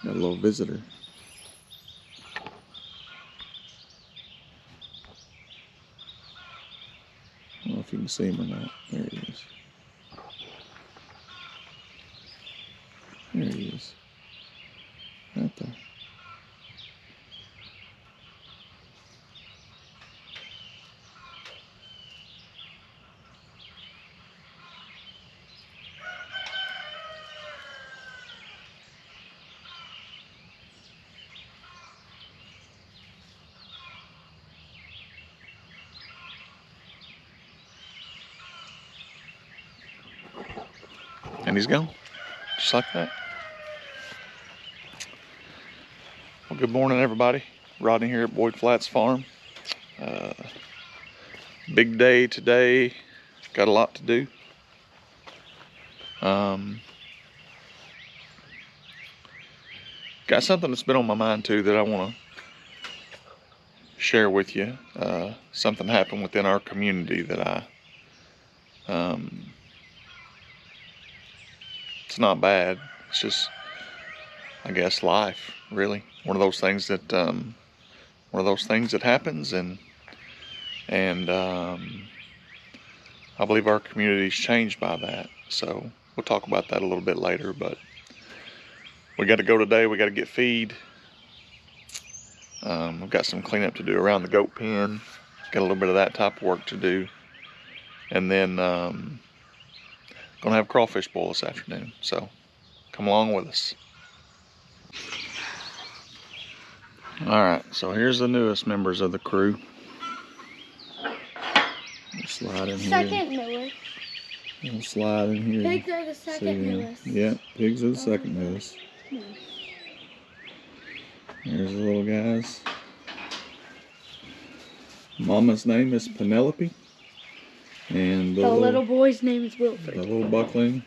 Got a little visitor. I don't know if you can see him or not. There he is. There he is. Right there. And he's gone, just like that. Well, good morning, everybody. Rodney here at Boyd Flats Farm. Big day today. Got a lot to do. Got something that's been on my mind too that I want to share with you. Something happened within our community that it's not bad. It's just, I guess, life, really. One of those things that happens, and I believe our community's changed by that. So we'll talk about that a little bit later. But we got to go today. We got to get feed. We've got some cleanup to do around the goat pen. Got a little bit of that type of work to do, and then gonna have crawfish boil this afternoon. So come along with us. Alright, so here's the newest members of the crew. We'll slide in here. Second newest. We'll slide in here. Pigs are the second newest. Yeah, pigs are the second newest. There's the little guys. Mama's name is Penelope. And the little boy's name is Wilfred. The little buckling.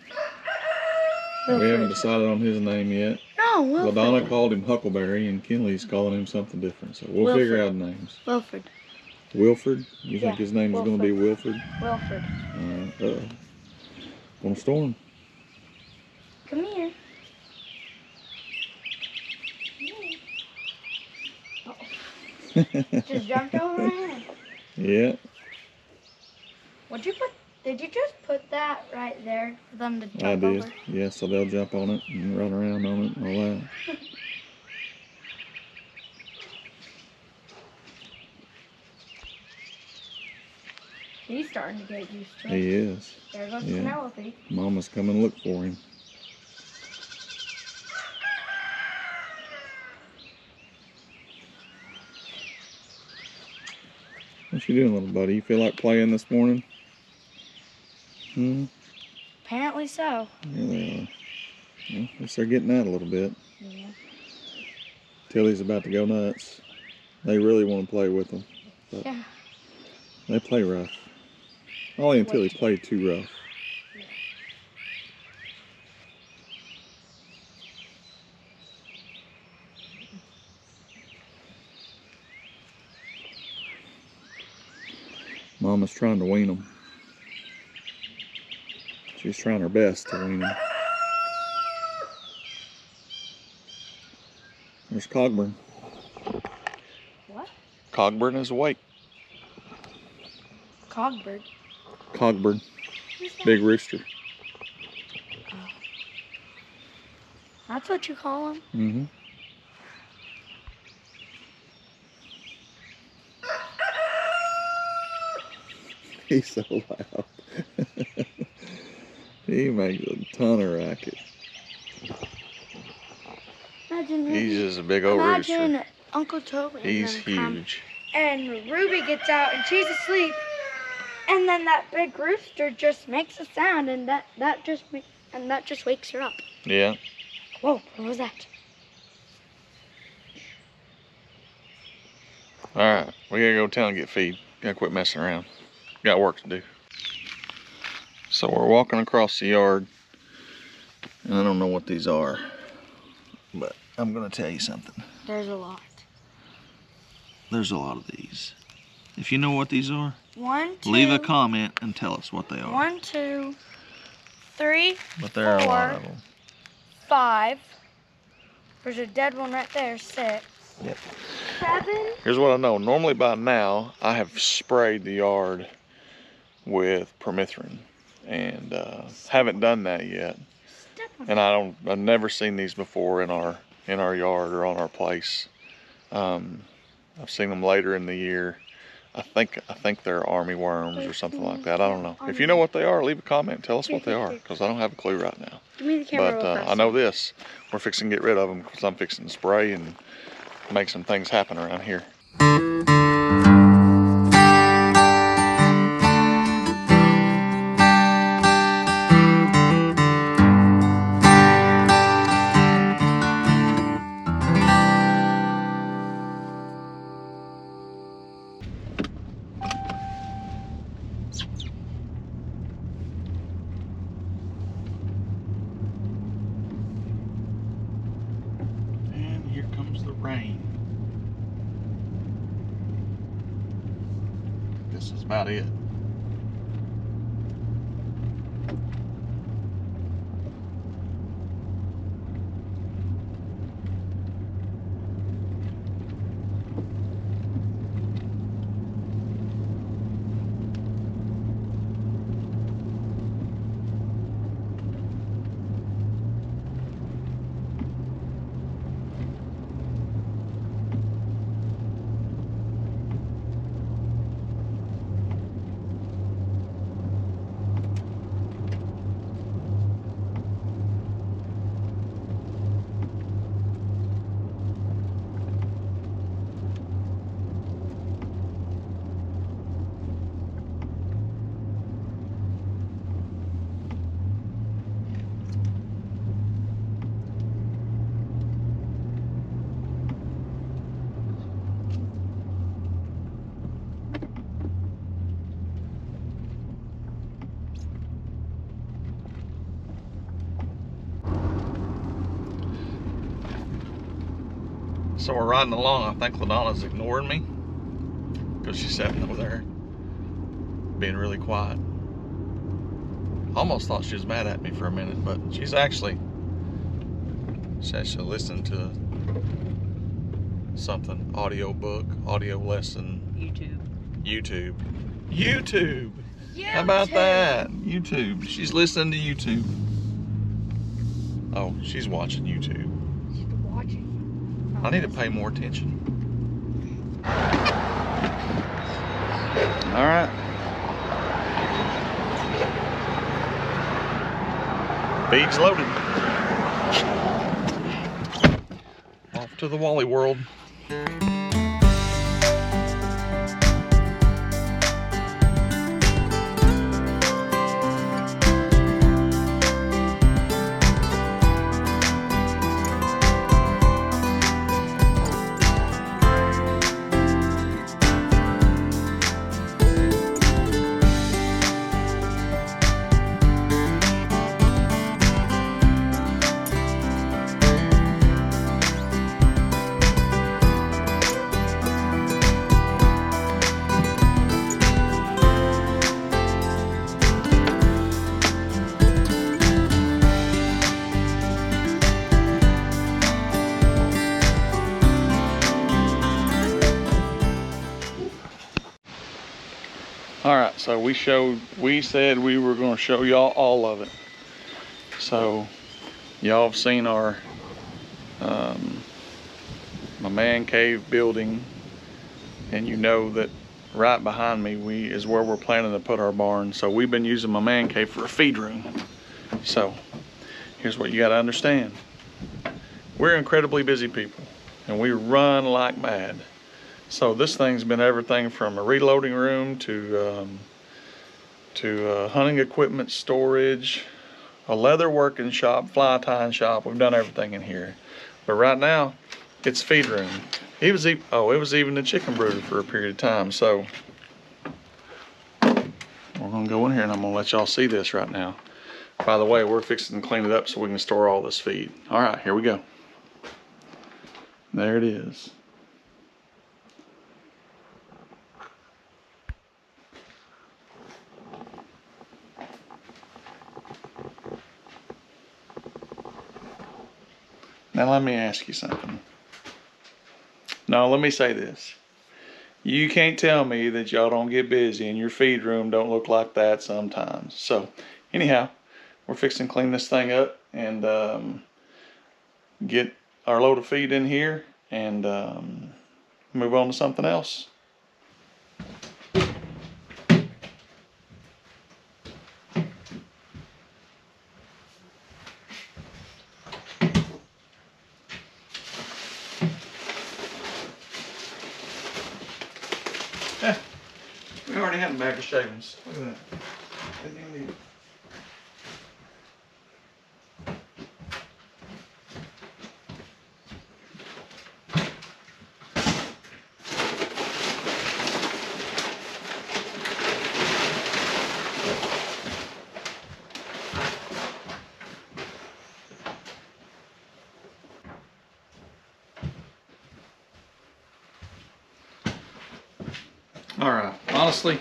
We haven't decided on his name yet. No, Wilfred. LaDonna called him Huckleberry, and Kinley's calling him something different. So we'll figure out names. Wilfred. Wilfred? You think his name is going to be Wilfred? Wilfred. Uh-oh. Gonna storm. Come here. Just jumped over him. Yeah. Did you just put that right there for them to jump I did. over? Yeah, so they'll jump on it and run around on it and all that. He's starting to get used to it. He is. There goes Penelope. Mama's coming to look for him. What you doing, little buddy? You feel like playing this morning? Apparently so. Yeah, they are. Well, I guess they're getting out a little bit. Yeah. Tilly's about to go nuts. They really want to play with them. But yeah. They play rough. Ollie and Tilly play too rough. Yeah. Mama's trying to wean them. She's trying her best to wean them. There's Cogburn. What? Cogburn is awake. Cogbird. Cogburn. Big rooster. Oh. That's what you call him? Mm-hmm. He's so loud. He makes a ton of racket. He's just a big old rooster. Imagine Uncle Toby. He's huge. And Ruby gets out and she's asleep. And then that big rooster just makes a sound, and that just wakes her up. Yeah. Whoa, what was that? All right, we gotta go to town and get feed. Gotta quit messing around. Got work to do. So we're walking across the yard, and I don't know what these are, but I'm gonna tell you something. There's a lot. There's a lot of these. If you know what these are, 1, 2, leave a comment and tell us what they are. 1, 2, 3, but there are a lot of them. 5, There's a dead one right there, 6. Yep. 7. Here's what I know. Normally by now, I have sprayed the yard with permethrin, and haven't done that yet. And I've never seen these before in our yard or on our place. I've seen them later in the year. I think they're army worms or something like that. I don't know. If you know what they are, leave a comment and tell us what they are, because I don't have a clue right now. Give me the camera But real fast. I know this. We're fixing to get rid of them because I'm fixing to spray and make some things happen around here. And here comes the rain. This is about it. So we're riding along. I think LaDonna's ignoring me because she's sitting over there being really quiet. Almost thought she was mad at me for a minute, but she's actually listening to something, audio book, audio lesson. YouTube. How about that? YouTube. She's listening to YouTube. Oh, she's watching YouTube. She's watching. I need to pay more attention. All right. Feed's loaded. Off to the Wally world. All right, so we said we were going to show y'all all of it. So y'all have seen our my man cave building, and you know that right behind me is where we're planning to put our barn. So we've been using my man cave for a feed room. So here's what you got to understand. We're incredibly busy people, and we run like mad. So this thing's been everything from a reloading room to hunting equipment storage, a leather working shop, fly tying shop. We've done everything in here. But right now, it's feed room. It was even a chicken brooder for a period of time. So we're gonna go in here and I'm gonna let y'all see this right now. By the way, we're fixing to clean it up so we can store all this feed. All right, here we go. There it is. Now let me ask you something. No, let me say this. You can't tell me that y'all don't get busy and your feed room don't look like that sometimes. So anyhow, we're fixing to clean this thing up and get our load of feed in here and move on to something else. Yeah, we already have a bag of shavings. Look at that. Alright, honestly,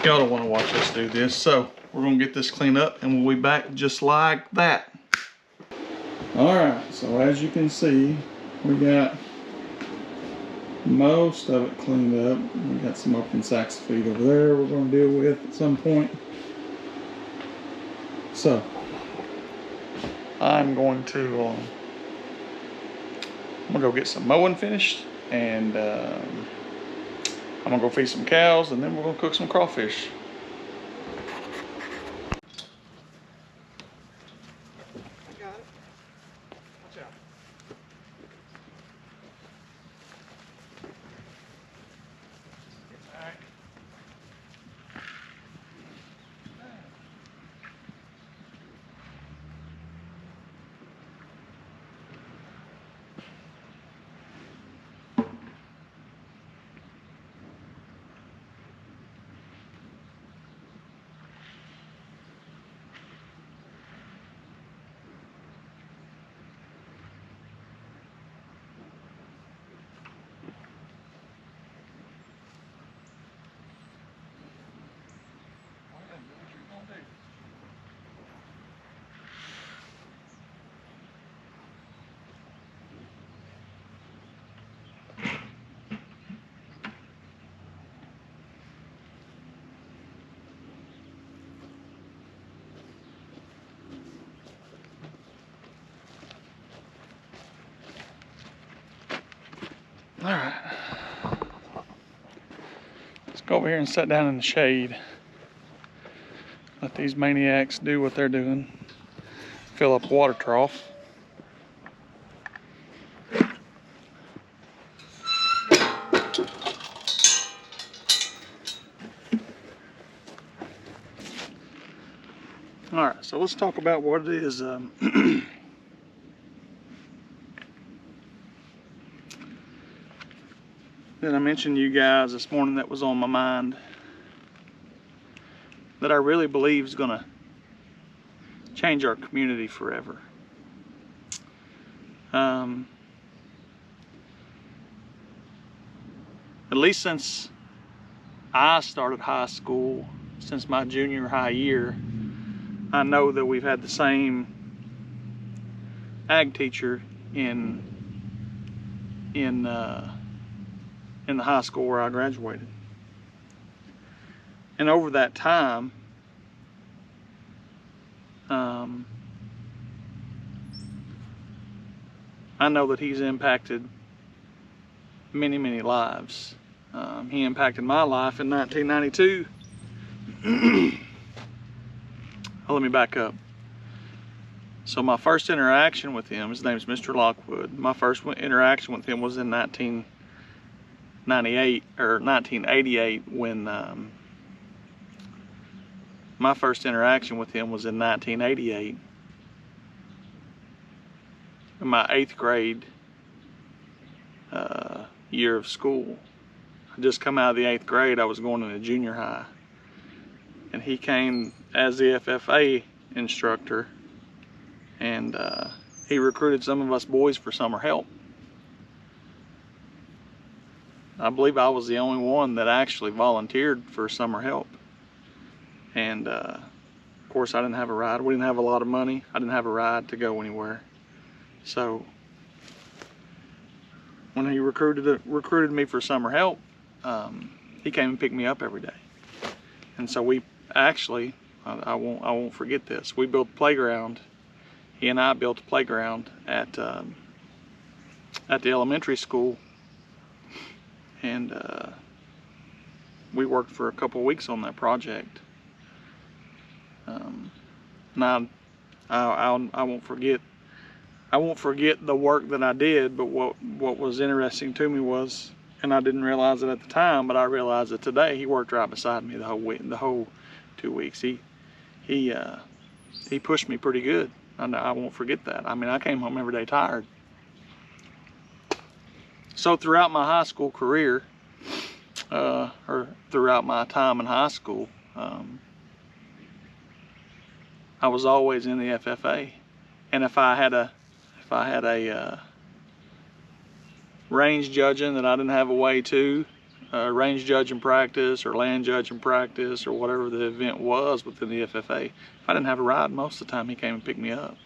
y'all don't want to watch us do this, so we're going to get this cleaned up and we'll be back just like that. Alright, so as you can see, we got most of it cleaned up. We got some open sacks of feed over there we're going to deal with at some point. So, I'm going to go get some mowing finished and I'm gonna go feed some cows and then we're gonna cook some crawfish. I got it. Watch out. Get back. All right, let's go over here and sit down in the shade. Let these maniacs do what they're doing. Fill up a water trough. All right, so let's talk about what it is. That I mentioned to you guys this morning that was on my mind, that I really believe is gonna change our community forever. At least since I started high school, since my junior high year, I know that we've had the same ag teacher in the high school where I graduated. And over that time, I know that he's impacted many, many lives. He impacted my life in 1992. Let me back up. So my first interaction with him, his name's Mr. Lockwood. My first interaction with him was in 1998 or 1988 when my first interaction with him was in 1988 in my 8th grade year of school. I just come out of the 8th grade. I was going into junior high, and he came as the FFA instructor, and he recruited some of us boys for summer help. I believe I was the only one that actually volunteered for summer help. And of course I didn't have a ride. We didn't have a lot of money. I didn't have a ride to go anywhere. So when he recruited me for summer help, he came and picked me up every day. And so we actually, I won't forget this. We built a playground. He and I built a playground at the elementary school, and we worked for a couple of weeks on that project. Now I won't forget. I won't forget the work that I did. But what was interesting to me was, and I didn't realize it at the time, but I realized it today. He worked right beside me the whole week, the whole 2 weeks. He pushed me pretty good. I won't forget that. I mean, I came home every day tired. So throughout my high school career, or throughout my time in high school, I was always in the FFA. And if I had a range judging that I didn't have a way to, range judging practice or land judging practice or whatever the event was within the FFA, if I didn't have a ride, most of the time he came and picked me up.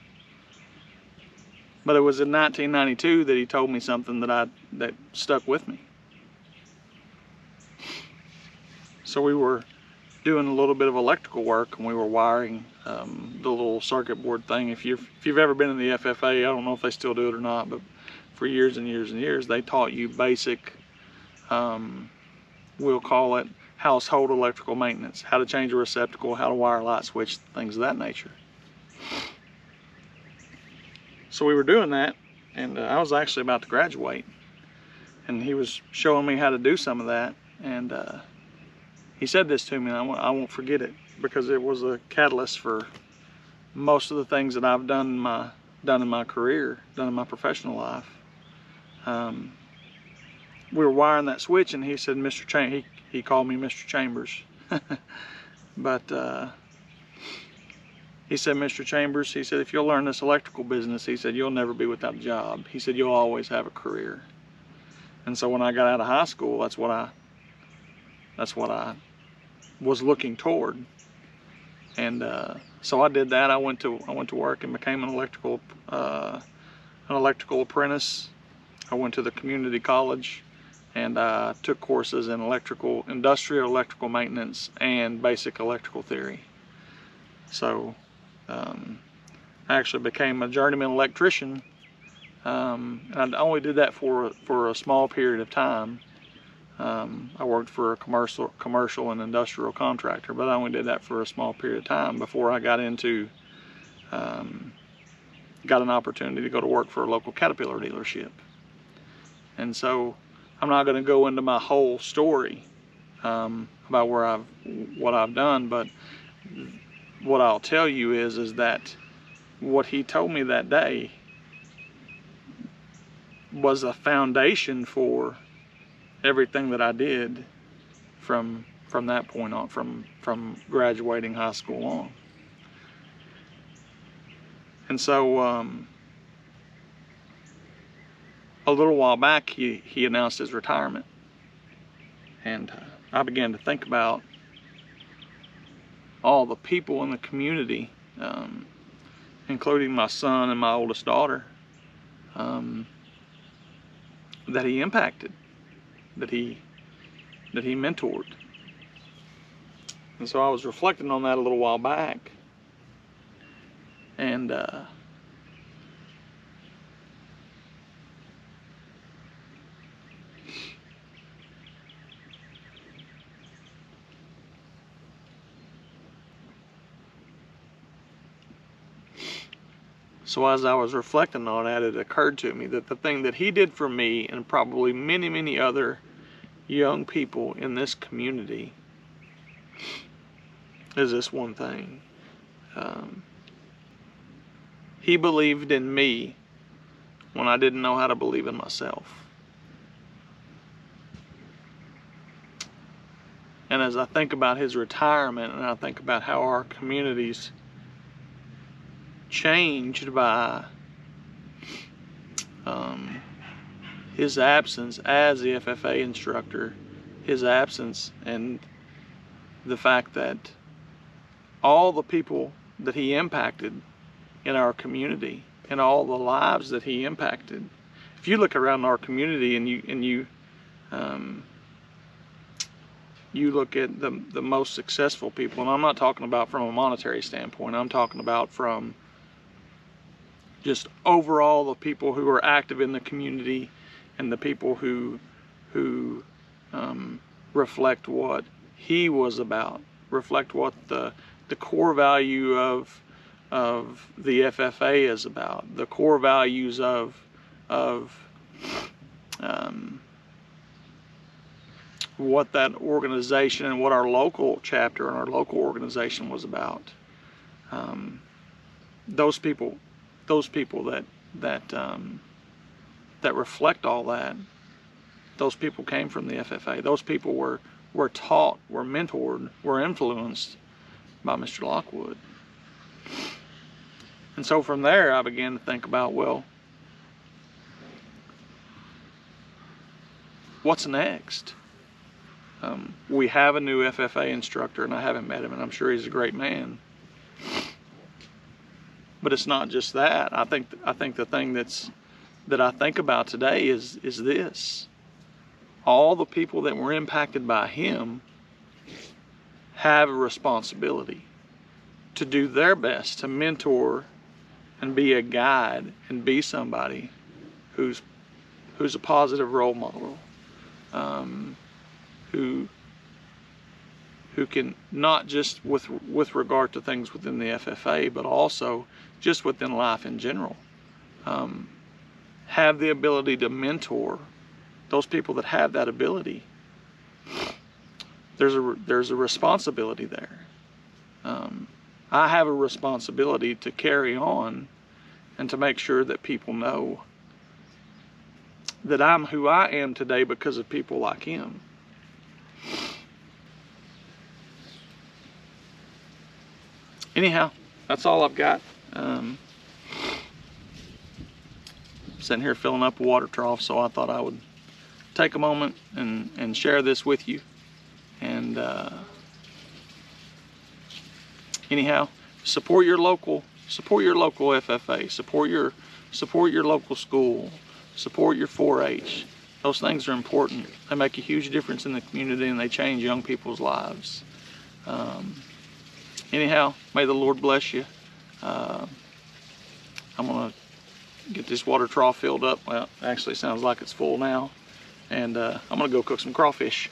But it was in 1992 that he told me something that stuck with me. So we were doing a little bit of electrical work, and we were wiring the little circuit board thing. If you've ever been in the FFA, I don't know if they still do it or not, but for years and years and years, they taught you basic, we'll call it household electrical maintenance, how to change a receptacle, how to wire a light switch, things of that nature. So we were doing that, and I was actually about to graduate, and he was showing me how to do some of that, and he said this to me, and I won't forget it, because it was a catalyst for most of the things that I've done in my career, done in my professional life. We were wiring that switch, and he said, Mr. Chambers, he called me Mr. Chambers, but he said, Mr. Chambers, he said, if you'll learn this electrical business, he said, you'll never be without a job. He said, you'll always have a career. And so when I got out of high school, that's what I was looking toward. And so I did that. I went to work and became an electrical apprentice. I went to the community college, and I took courses in industrial electrical maintenance and basic electrical theory. So I actually became a journeyman electrician, and I only did that for a small period of time. I worked for a commercial and industrial contractor, but I only did that for a small period of time before I got into got an opportunity to go to work for a local Caterpillar dealership. And so I'm not going to go into my whole story about what I've done, but what I'll tell you is that what he told me that day was a foundation for everything that I did from that point on, from graduating high school on. And so a little while back, he announced his retirement, and I began to think about all the people in the community, including my son and my oldest daughter, that he impacted, that he mentored. And so I was reflecting on that a little while back, and so as I was reflecting on that, it occurred to me that the thing that he did for me, and probably many, many other young people in this community, is this one thing. He believed in me when I didn't know how to believe in myself. And as I think about his retirement, and I think about how our community's changed by his absence as the FFA instructor, his absence, and the fact that all the people that he impacted in our community, and all the lives that he impacted, if you look around our community and you look at the most successful people, and I'm not talking about from a monetary standpoint, I'm talking about from just overall the people who are active in the community and the people who reflect what he was about, reflect what the core value of the FFA is about, the core values of what that organization and what our local chapter and our local organization was about. Those people that reflect all that, those people came from the FFA. Those people were taught, were mentored, were influenced by Mr. Lockwood. And so from there, I began to think about, well, what's next? We have a new FFA instructor, and I haven't met him, and I'm sure he's a great man. But it's not just that. I think the thing that I think about today is this: all the people that were impacted by him have a responsibility to do their best to mentor and be a guide and be somebody who's a positive role model, who can, not just with regard to things within the FFA, but also just within life in general, have the ability to mentor those people that have that ability. There's a responsibility there. I have a responsibility to carry on and to make sure that people know that I'm who I am today because of people like him. Anyhow, that's all I've got. Sitting here filling up a water trough, so I thought I would take a moment and share this with you. And anyhow, support your local FFA, support your local school, support your 4-H. Those things are important. They make a huge difference in the community, and they change young people's lives. Anyhow, may the Lord bless you. I'm gonna get this water trough filled up. Well, actually, it sounds like it's full now, and I'm gonna go cook some crawfish.